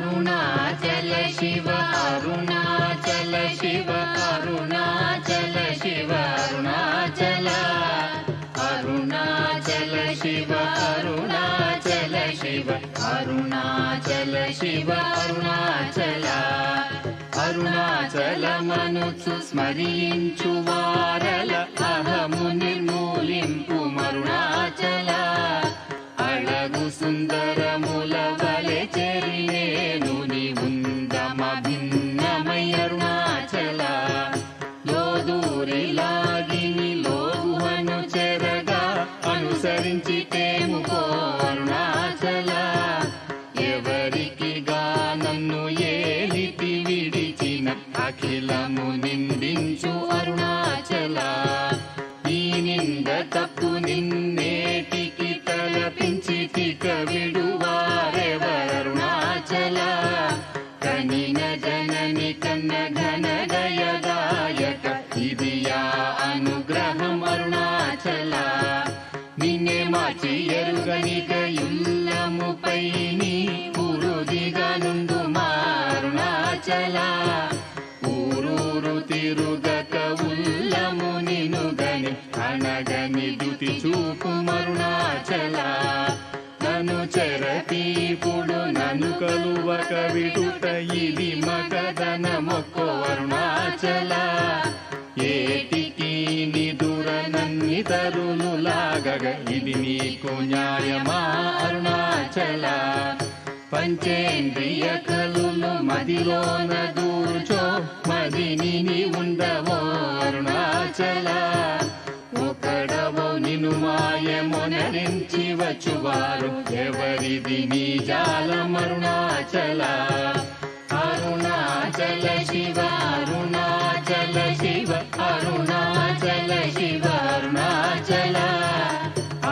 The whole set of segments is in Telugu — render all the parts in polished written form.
అరుణాచల శివ అరుణాచల శివ అరుణాచల శివ అరుణాచల అరుణాచల శివ అరుణాచల శివ అరుణాచల శివ అరుణాచల అరుణాచలమనుచు స్మరించు వారల అహము నిర్మూలింపు మరుణాచల అళగు సుందరముల వలె చెరినేను నివుందమ భిన్నమై అరుణాచల లోదూరి లాగిని లోగుహను చెరగా అనుసరించి తేముకో అరుణాచల ఎవరికిగా నన్ను ఏలితి విడిచిన అఖిలము నిందించు అరుణాచల ఈ నింద తప్పు నిన్నేటికి తలపించి తిక విడువారెవరుణాచల కనిన జనని కన్న ఘన గయదాయక ఇది యా అనుగ్రహం అరుణాచల నిన్నే మార్చి ఎరుగనిక యుల్లముపై నీ పురుదిగా నుండు మారుణాచల ఊరూరు తిరుగక ఉల్లము నినుగని అనగని దుతి చూపు మరుణాచల నన్ను చెరతీపుడు నన్ను కలువక విడుట ఇది మగదన మొక్కో అరుణాచల ఏటికి నిదుర నన్ని తరులు లాగగ ఇది నీకు న్యాయమా అరుణాచల పంచేంద్రియ కలులు మదిలోన దూర్చో మదిని నీ ఉండవో అరుణాచల ఒకడవో నిను మాయమొనరించి వచ్చువారు ఎవరిది నీ జాలం అరుణాచల అరుణాచల శివ అరుణాచల శివ అరుణాచల శివ అరుణాచల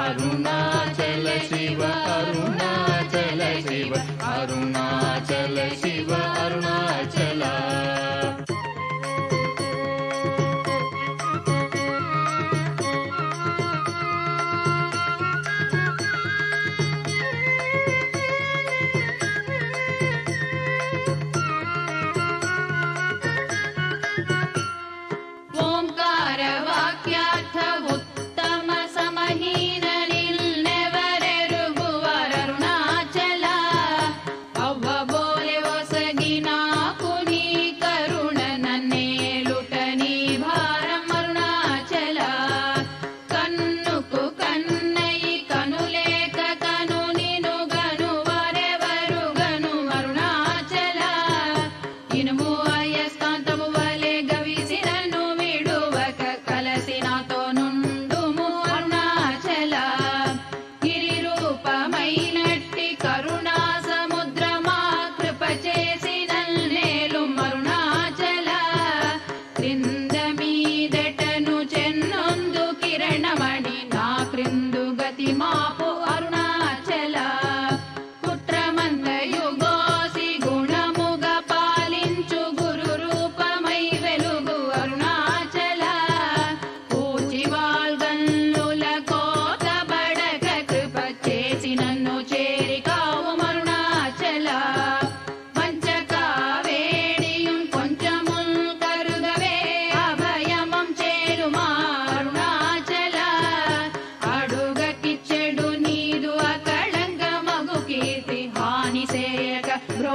అరుణాచల శివ అరుణాచల శివ అరుణాచల శివ అరుణాచల బ్రో